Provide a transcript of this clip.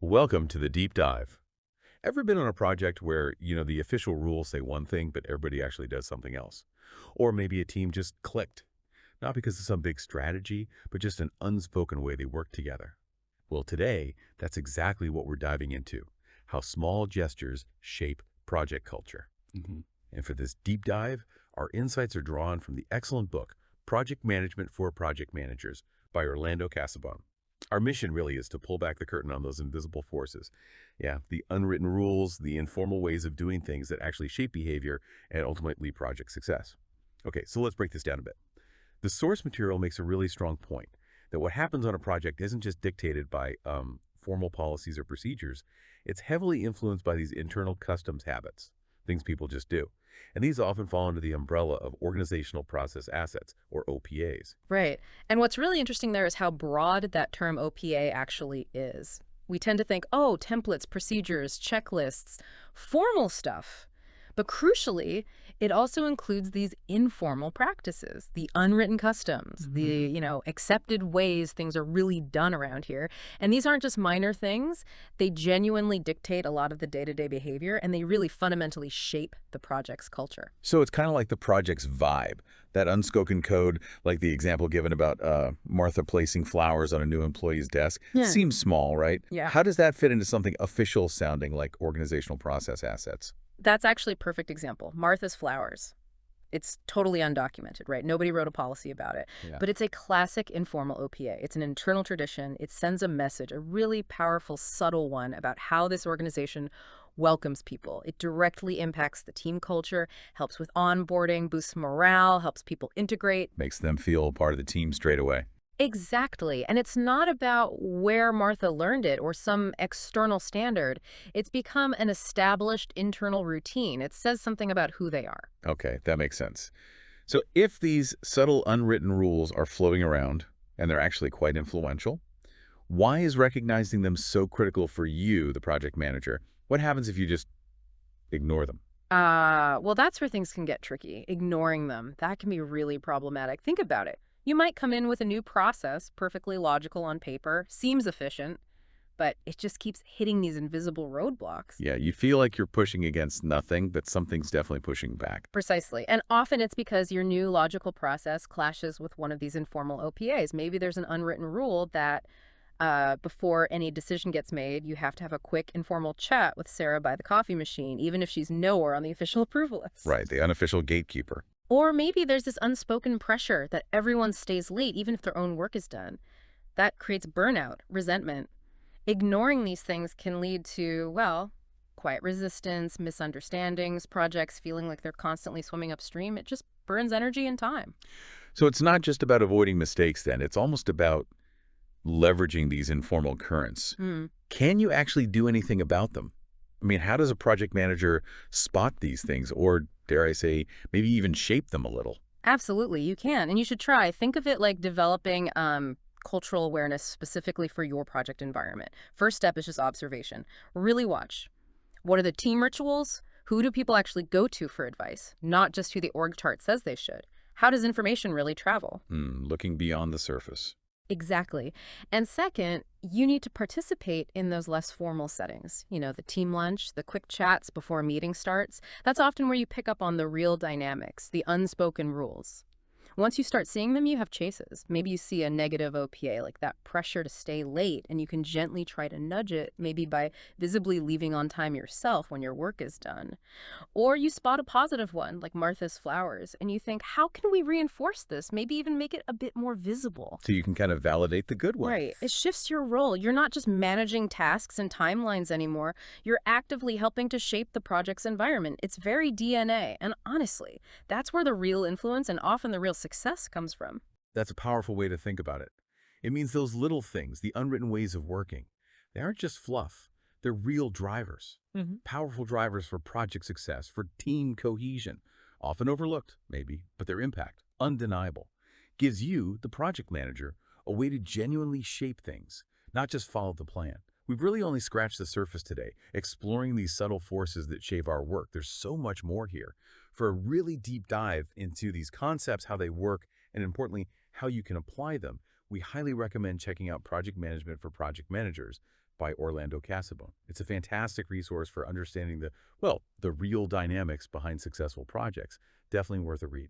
Welcome to the deep dive. Ever been on a project where, the official rules say one thing, but everybody actually does something else? Or maybe a team just clicked, not because of some big strategy, but just an unspoken way they work together. Well, today, that's exactly what we're diving into, how small gestures shape project culture. hmm And for this deep dive, our insights are drawn from the excellent book, Project Management for Project Managers by Orlando Casabon. Our mission really is to pull back the curtain on those invisible forces. Yeah, the unwritten rules, the informal ways of doing things that actually shape behavior and ultimately project success. Okay, so let's break this down a bit. The source material makes a really strong point that what happens on a project isn't just dictated by formal policies or procedures. It's heavily influenced by these internal customs habits, things people just do. And these often fall under the umbrella of organizational process assets, or OPAs. Right. And what's really interesting there is how broad that term OPA actually is. We tend to think, oh, templates, procedures, checklists, formal stuff. But crucially, it also includes these informal practices, the unwritten customs, the, accepted ways things are really done around here. And these aren't just minor things. They genuinely dictate a lot of the day-to-day behavior, and they really fundamentally shape the project's culture. So it's kind of like the project's vibe, that unspoken code, like the example given about Martha placing flowers on a new employee's desk. Yeah. Seems small, right? Yeah. How does that fit into something official sounding like organizational process assets? That's actually a perfect example. Martha's Flowers. It's totally undocumented, right? Nobody wrote a policy about it. Yeah. But it's a classic informal OPA. It's an internal tradition. It sends a message, a really powerful, subtle one about how this organization welcomes people. It directly impacts the team culture, helps with onboarding, boosts morale, helps people integrate. Makes them feel part of the team straight away. Exactly. And it's not about where Martha learned it or some external standard. It's become an established internal routine. It says something about who they are. Okay, that makes sense. So if these subtle unwritten rules are floating around, and they're actually quite influential, why is recognizing them so critical for you, the project manager? What happens if you just ignore them? Well, that's where things can get tricky. Ignoring them, that can be really problematic. Think about it. You might come in with a new process, perfectly logical on paper, seems efficient, but it just keeps hitting these invisible roadblocks. Yeah, you feel like you're pushing against nothing, but something's definitely pushing back. Precisely. And often it's because your new logical process clashes with one of these informal OPAs. Maybe there's an unwritten rule that before any decision gets made, you have to have a quick informal chat with Sarah by the coffee machine, even if she's nowhere on the official approval list. Right, the unofficial gatekeeper. Or maybe there's this unspoken pressure that everyone stays late even if their own work is done. That creates burnout, resentment. Ignoring these things can lead to, well, quiet resistance, misunderstandings, projects feeling like they're constantly swimming upstream. It just burns energy and time. So it's not just about avoiding mistakes then, it's almost about leveraging these informal currents. Hmm. Can you actually do anything about them? I mean, how does a project manager spot these things or, dare I say, maybe even shape them a little? Absolutely, you can. And you should try. Think of it like developing cultural awareness specifically for your project environment. First step is just observation. Really watch. What are the team rituals? Who do people actually go to for advice? Not just who the org chart says they should. How does information really travel? Looking beyond the surface. Exactly. And second, you need to participate in those less formal settings. The team lunch, the quick chats before a meeting starts. That's often where you pick up on the real dynamics, the unspoken rules. Once you start seeing them, you have chases. Maybe you see a negative OPA, like that pressure to stay late, and you can gently try to nudge it, maybe by visibly leaving on time yourself when your work is done. Or you spot a positive one, like Martha's Flowers, and you think, how can we reinforce this? Maybe even make it a bit more visible. So you can kind of validate the good one. Right. It shifts your role. You're not just managing tasks and timelines anymore. You're actively helping to shape the project's environment. It's very DNA. And honestly, that's where the real influence and often the real success comes from. That's a powerful way to think about it. It means those little things, the unwritten ways of working, they aren't just fluff. They're real drivers. Powerful drivers for project success, for team cohesion. Often overlooked, maybe, but their impact, undeniable. Gives you, the project manager, a way to genuinely shape things, not just follow the plan. We've really only scratched the surface today, exploring these subtle forces that shape our work. There's so much more here. For a really deep dive into these concepts, how they work, and importantly, how you can apply them, we highly recommend checking out Project Management for Project Managers by Orlando Casabon. It's a fantastic resource for understanding the real dynamics behind successful projects. Definitely worth a read.